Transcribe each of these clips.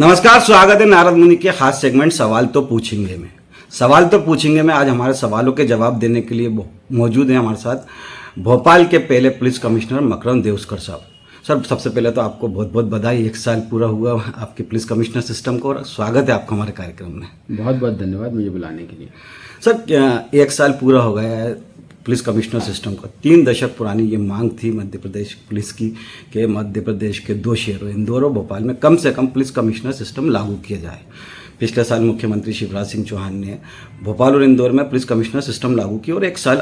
नमस्कार, स्वागत है नारद मुनि के खास सेगमेंट सवाल तो पूछेंगे में। सवाल तो पूछेंगे में आज हमारे सवालों के जवाब देने के लिए मौजूद हैं हमारे साथ भोपाल के पहले पुलिस कमिश्नर मकरंद देउस्कर साहब। सर, सबसे पहले तो आपको बहुत बहुत बधाई, 1 साल पूरा हुआ आपके पुलिस कमिश्नर सिस्टम को और स्वागत है आपका हमारे कार्यक्रम में। बहुत बहुत धन्यवाद मुझे बुलाने के लिए। सर, 1 साल पूरा हो गया है पुलिस कमिश्नर सिस्टम को। 3 दशक पुरानी ये मांग थी मध्य प्रदेश पुलिस की कि मध्य प्रदेश के 2 शहरों इंदौर और भोपाल में कम से कम पुलिस कमिश्नर सिस्टम लागू किया जाए। पिछले साल मुख्यमंत्री शिवराज सिंह चौहान ने भोपाल और इंदौर में पुलिस कमिश्नर सिस्टम लागू किया और 1 साल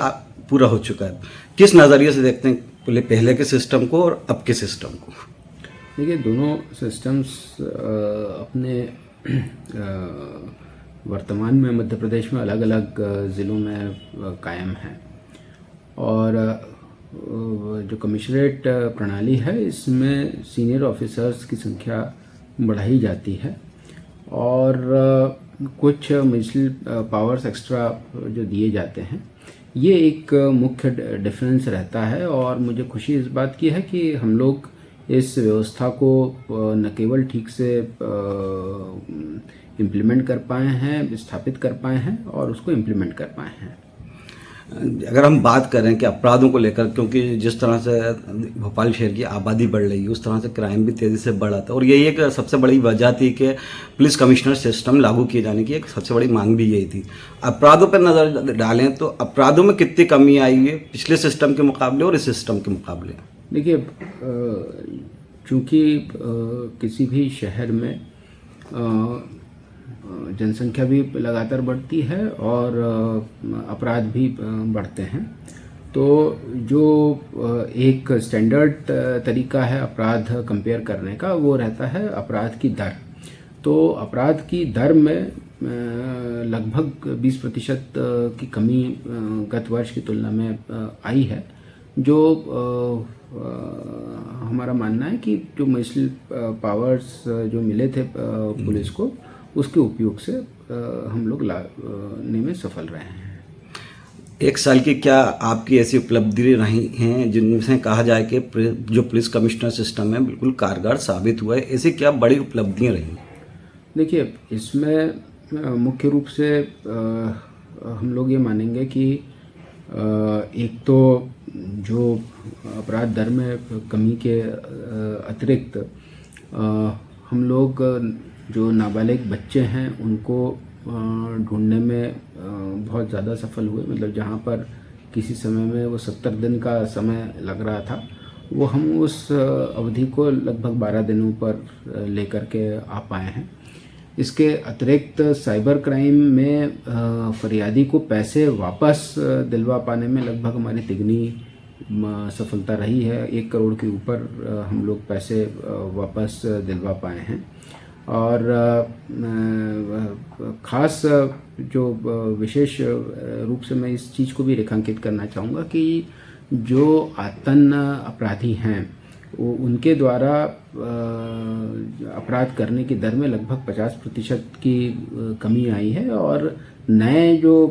पूरा हो चुका है। किस नज़रिए से देखते हैं पहले के सिस्टम को और अब के सिस्टम को? देखिए, दोनों सिस्टम्स अपने वर्तमान में मध्य प्रदेश में अलग अलग ज़िलों में कायम हैं और जो कमिश्नरेट प्रणाली है इसमें सीनियर ऑफिसर्स की संख्या बढ़ाई जाती है और कुछ म्युनिसिपल पावर्स एक्स्ट्रा जो दिए जाते हैं, ये एक मुख्य डिफरेंस रहता है। और मुझे खुशी इस बात की है कि हम लोग इस व्यवस्था को न केवल ठीक से इम्प्लीमेंट कर पाए हैं, स्थापित कर पाए हैं और उसको इम्प्लीमेंट कर पाए हैं। अगर हम बात करें कि अपराधों को लेकर, क्योंकि जिस तरह से भोपाल शहर की आबादी बढ़ रही है उस तरह से क्राइम भी तेज़ी से बढ़ा था और यही एक सबसे बड़ी वजह थी कि पुलिस कमिश्नर सिस्टम लागू किए जाने की एक सबसे बड़ी मांग भी यही थी। अपराधों पर नज़र डालें तो अपराधों में कितनी कमी आई है पिछले सिस्टम के मुकाबले और इस सिस्टम के मुकाबले? देखिए, चूँकि किसी भी शहर में जनसंख्या भी लगातार बढ़ती है और अपराध भी बढ़ते हैं, तो जो एक स्टैंडर्ड तरीका है अपराध कंपेयर करने का वो रहता है अपराध की दर। तो अपराध की दर में लगभग 20% की कमी गत वर्ष की तुलना में आई है, जो हमारा मानना है कि जो म्युनिसिपल पावर्स जो मिले थे पुलिस को उसके उपयोग से हम लोग लाने में सफल रहे हैं। 1 साल की क्या आपकी ऐसी उपलब्धि रही हैं जिनसे कहा जाए कि जो पुलिस कमिश्नर सिस्टम है बिल्कुल कारगर साबित हुआ है? ऐसी क्या बड़ी उपलब्धियां रही? देखिए, इसमें मुख्य रूप से हम लोग ये मानेंगे कि एक तो जो अपराध दर में कमी के अतिरिक्त हम लोग जो नाबालिग बच्चे हैं उनको ढूंढने में बहुत ज़्यादा सफल हुए। मतलब जहाँ पर किसी समय में वो 70 दिन का समय लग रहा था, वो हम उस अवधि को लगभग 12 दिनों पर लेकर के आ पाए हैं। इसके अतिरिक्त साइबर क्राइम में फरियादी को पैसे वापस दिलवा पाने में लगभग हमारी तिगनी सफलता रही है। 1 करोड़ के ऊपर हम लोग पैसे वापस दिलवा पाए हैं। और ख़ास जो विशेष रूप से मैं इस चीज़ को भी रेखांकित करना चाहूँगा कि जो आतंक अपराधी हैं वो उनके द्वारा अपराध करने की दर में लगभग 50% की कमी आई है और नए जो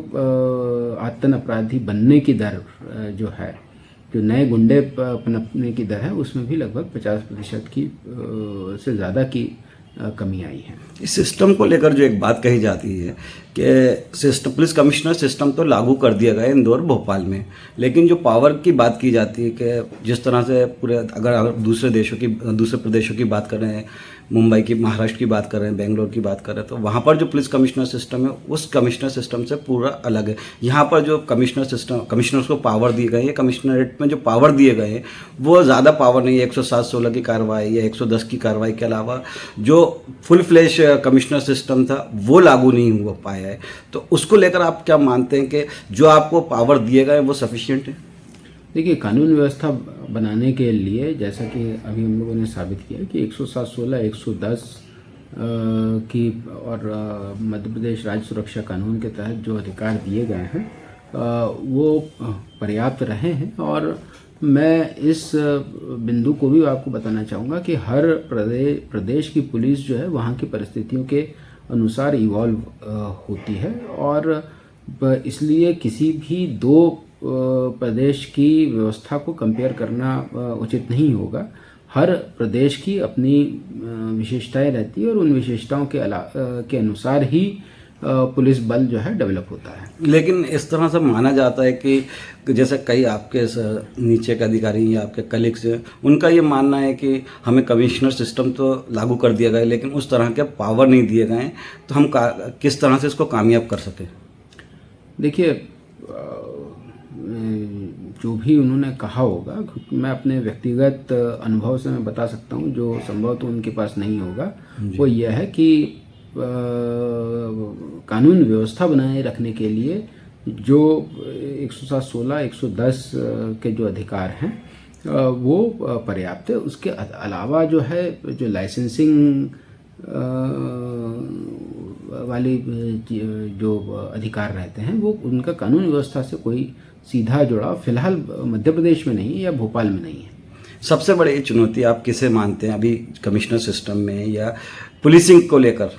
आतंक अपराधी बनने की दर जो है, जो नए गुंडे पनपने की दर है, उसमें भी लगभग 50% की से ज़्यादा की कमी आई है। इस सिस्टम को लेकर जो एक बात कही जाती है कि पुलिस कमिश्नर सिस्टम तो लागू कर दिया गया इंदौर भोपाल में, लेकिन जो पावर की बात की जाती है कि जिस तरह से पूरे अगर दूसरे प्रदेशों की बात कर रहे हैं, मुंबई की, महाराष्ट्र की बात कर रहे हैं, बेंगलोर की बात कर रहे हैं, तो वहाँ पर जो पुलिस कमिश्नर सिस्टम है उस कमिश्नर सिस्टम से पूरा अलग है। यहाँ पर जो कमिश्नर्स को पावर दिए गए हैं, कमिश्नरेट में जो पावर दिए गए हैं वो ज़्यादा पावर नहीं है। 107-16 की कार्रवाई या 110 की कार्रवाई के अलावा जो फुल फ्लैश कमिश्नर सिस्टम था वो लागू नहीं हो पाया है। तो उसको लेकर आप क्या मानते हैं कि जो आपको पावर दिए गए वो सफिशिएंट है? देखिए, कानून व्यवस्था बनाने के लिए जैसा कि अभी हम लोगों ने साबित किया कि 107-16, 110 की और मध्य प्रदेश राज्य सुरक्षा कानून के तहत जो अधिकार दिए गए हैं वो पर्याप्त रहे हैं। और मैं इस बिंदु को भी आपको बताना चाहूँगा कि हर प्रदेश की पुलिस जो है वहाँ की परिस्थितियों के अनुसार इवॉल्व होती है और इसलिए किसी भी 2 प्रदेश की व्यवस्था को कंपेयर करना उचित नहीं होगा। हर प्रदेश की अपनी विशेषताएं रहती है और उन विशेषताओं के अनुसार ही पुलिस बल जो है डेवलप होता है। लेकिन इस तरह से माना जाता है कि जैसे कई आपके नीचे के अधिकारी या आपके कलीग्स हैं, उनका ये मानना है कि हमें कमिश्नर सिस्टम तो लागू कर दिया गया लेकिन उस तरह के पावर नहीं दिए गए, तो हम किस तरह से इसको कामयाब कर सकें? देखिए, जो भी उन्होंने कहा होगा, मैं अपने व्यक्तिगत अनुभव से मैं बता सकता हूँ, जो संभव तो उनके पास नहीं होगा, वो यह है कि कानून व्यवस्था बनाए रखने के लिए जो 107-16, 110 के जो अधिकार हैं वो पर्याप्त है। उसके अलावा जो है, जो लाइसेंसिंग वाली जो अधिकार रहते हैं, वो उनका कानून व्यवस्था से कोई सीधा जुड़ाव फिलहाल मध्य प्रदेश में नहीं है या भोपाल में नहीं है। सबसे बड़ी चुनौती आप किसे मानते हैं अभी कमिश्नर सिस्टम में या पुलिसिंग को लेकर?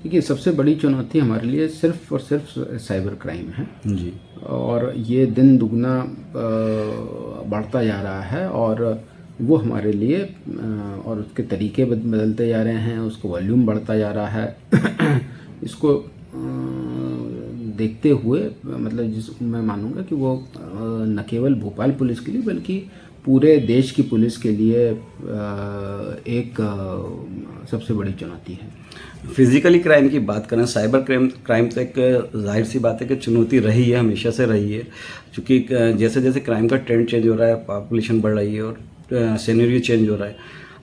देखिए, सबसे बड़ी चुनौती हमारे लिए सिर्फ और सिर्फ साइबर क्राइम है जी, और ये दिन दुगना बढ़ता जा रहा है और वो हमारे लिए और उसके तरीके बदलते जा रहे हैं, उसको वॉल्यूम बढ़ता जा रहा है। इसको देखते हुए मतलब मैं मानूंगा कि वो न केवल भोपाल पुलिस के लिए बल्कि पूरे देश की पुलिस के लिए एक सबसे बड़ी चुनौती है। फिजिकली क्राइम की बात करें, साइबर क्राइम तो एक जाहिर सी बात है कि चुनौती रही है, हमेशा से रही है, क्योंकि जैसे जैसे क्राइम का ट्रेंड चेंज हो रहा है, पॉपुलेशन बढ़ रही है और सिनेरियो चेंज हो रहा है।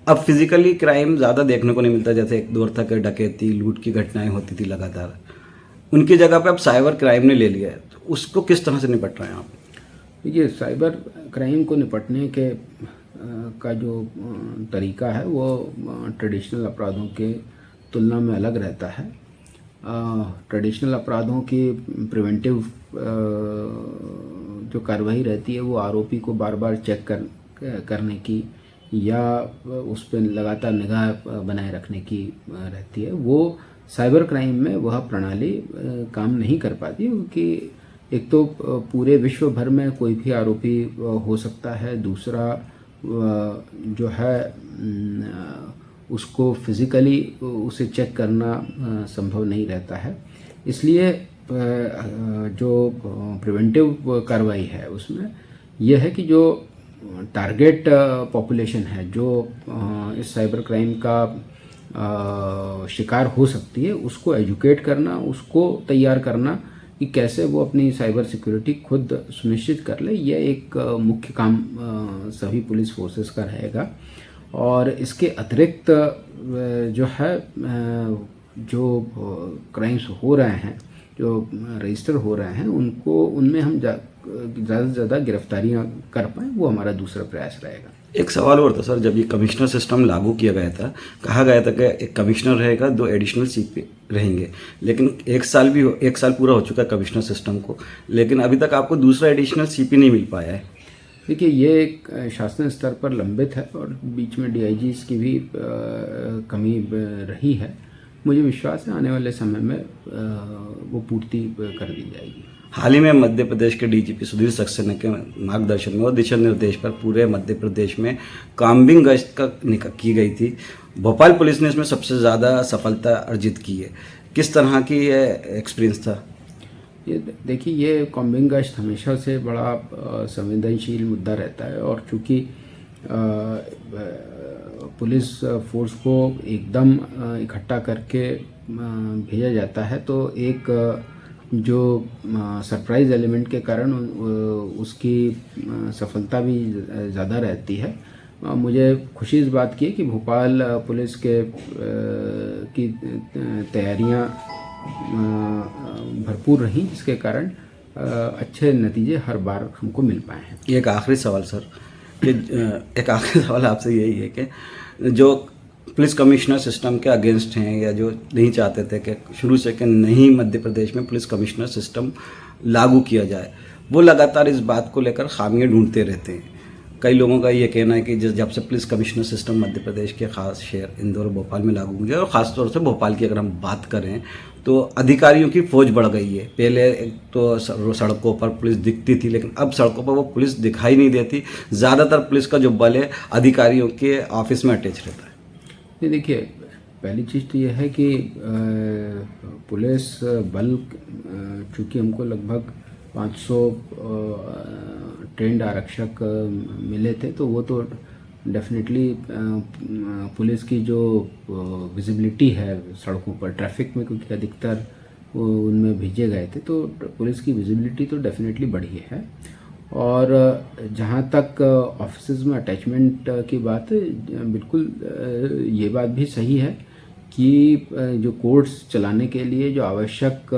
अब फिजिकली क्राइम ज़्यादा देखने को नहीं मिलता, जैसे एक दौर था कि डकैती लूट की घटनाएं होती थी लगातार, उनकी जगह पे अब साइबर क्राइम ने ले लिया है। तो उसको किस तरह से निपट रहे हैं आप? देखिए, साइबर क्राइम को निपटने के का जो तरीका है वो ट्रेडिशनल अपराधों के तुलना में अलग रहता है। ट्रेडिशनल अपराधों की प्रिवेंटिव जो कार्रवाई रहती है वो आरोपी को बार बार चेक करने की या उस पर लगातार निगाह बनाए रखने की रहती है। वो साइबर क्राइम में वह प्रणाली काम नहीं कर पाती, क्योंकि एक तो पूरे विश्व भर में कोई भी आरोपी हो सकता है, दूसरा जो है उसको फिज़िकली उसे चेक करना संभव नहीं रहता है। इसलिए जो प्रिवेंटिव कार्रवाई है उसमें यह है कि जो टारगेट पॉपुलेशन है जो इस साइबर क्राइम का शिकार हो सकती है, उसको एजुकेट करना, उसको तैयार करना कि कैसे वो अपनी साइबर सिक्योरिटी खुद सुनिश्चित कर ले, यह एक मुख्य काम सभी पुलिस फोर्सेस का रहेगा। और इसके अतिरिक्त जो है जो क्राइम्स हो रहे हैं, जो रजिस्टर हो रहे हैं, उनमें हम ज़्यादा से ज़्यादा गिरफ्तारियां कर पाएँ, वो हमारा दूसरा प्रयास रहेगा। एक सवाल और था सर, जब ये कमिश्नर सिस्टम लागू किया गया था, कहा गया था कि एक कमिश्नर रहेगा, 2 एडिशनल सीपी रहेंगे, लेकिन 1 साल पूरा हो चुका है कमिश्नर सिस्टम को, लेकिन अभी तक आपको दूसरा एडिशनल सीपी नहीं मिल पाया है। देखिए, ये एक शासन स्तर पर लंबित है और बीच में DIGs की भी कमी रही है। मुझे विश्वास है आने वाले समय में वो पूर्ति कर दी जाएगी। हाल ही में मध्य प्रदेश के DGP सुधीर सक्सेना के मार्गदर्शन में और दिशा निर्देश पर पूरे मध्य प्रदेश में कॉम्बिंग गश्त की गई थी। भोपाल पुलिस ने इसमें सबसे ज़्यादा सफलता अर्जित की है। किस तरह की ये एक्सपीरियंस था? ये देखिए, ये कॉम्बिंग गश्त हमेशा से बड़ा संवेदनशील मुद्दा रहता है और चूँकि पुलिस फोर्स को एकदम इकट्ठा करके भेजा जाता है, तो एक जो सरप्राइज एलिमेंट के कारण उसकी सफलता भी ज़्यादा रहती है। मुझे खुशी इस बात की है कि भोपाल पुलिस की तैयारियां भरपूर रही, जिसके कारण अच्छे नतीजे हर बार हमको मिल पाए हैं। एक आखिरी सवाल सर, एक आखिरी सवाल आपसे यही है कि जो पुलिस कमिश्नर सिस्टम के अगेंस्ट हैं या जो नहीं चाहते थे कि शुरू से कि नहीं मध्य प्रदेश में पुलिस कमिश्नर सिस्टम लागू किया जाए, वो लगातार इस बात को लेकर खामियां ढूंढते रहते हैं। कई लोगों का ये कहना है कि जब से police commissioner system Madhya Pradesh के खास शहर इंदौर और भोपाल में लागू हुआ, और ख़ासतौर से भोपाल की अगर हम बात करें तो अधिकारियों की फौज बढ़ गई है। पहले एक तो सड़कों पर पुलिस दिखती थी, लेकिन अब सड़कों पर वो पुलिस दिखाई नहीं देती। ज़्यादातर पुलिस का जो बल है अधिकारियों के ऑफिस में अटैच रहता है। ये देखिए, पहली चीज़ तो यह है कि पुलिस बल, चूँकि हमको लगभग 500 ट्रेंड आरक्षक मिले थे, तो वो तो डेफिनेटली पुलिस की जो विजिबिलिटी है सड़कों पर, ट्रैफिक में, क्योंकि अधिकतर उनमें भेजे गए थे, तो पुलिस की विजिबिलिटी तो डेफिनेटली बढ़ी है। और जहाँ तक ऑफिसेज में अटैचमेंट की बात है, बिल्कुल ये बात भी सही है कि जो कोर्ट्स चलाने के लिए जो आवश्यक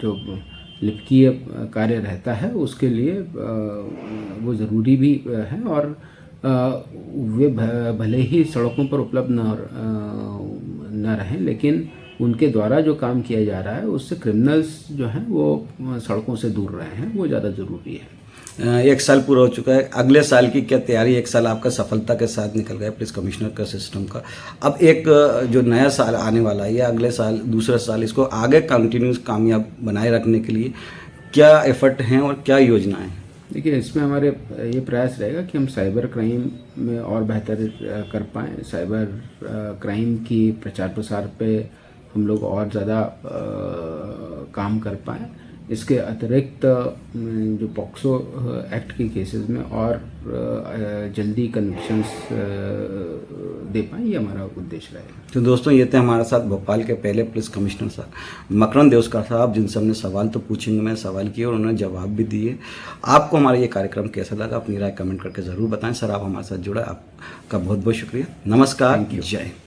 जो लिपिकीय कार्य रहता है, उसके लिए वो ज़रूरी भी है। और वे भले ही सड़कों पर उपलब्ध न रहें, लेकिन उनके द्वारा जो काम किया जा रहा है उससे क्रिमिनल्स जो हैं वो सड़कों से दूर रहे हैं, वो ज़्यादा ज़रूरी है। एक साल पूरा हो चुका है, अगले साल की क्या तैयारी? एक साल आपका सफलता के साथ निकल गया पुलिस कमिश्नर का सिस्टम का। अब एक जो नया साल आने वाला है, या अगले साल, दूसरा साल, इसको आगे कंटिन्यूस कामयाब बनाए रखने के लिए क्या एफर्ट हैं और क्या योजनाएं हैं? देखिए, इसमें हमारे ये प्रयास रहेगा कि हम साइबर क्राइम में और बेहतर कर पाएँ। साइबर क्राइम की प्रचार प्रसार पे हम लोग और ज़्यादा काम कर पाएँ। इसके अतिरिक्त जो पॉक्सो एक्ट के केसेस में और जल्दी कन्विक्शंस दे पाएँ, ये हमारा उद्देश्य रहेगा। तो दोस्तों, ये थे हमारे साथ भोपाल के पहले पुलिस कमिश्नर साहब मकरंद देउस्कर साहब, जिनसे हमने सवाल तो पूछेंगे, मैं सवाल किए और उन्होंने जवाब भी दिए। आपको हमारा ये कार्यक्रम कैसा लगा? अपनी राय कमेंट करके ज़रूर बताएं। सर, आप हमारे साथ जुड़ा, आपका बहुत बहुत शुक्रिया। नमस्कार, जय हिंद।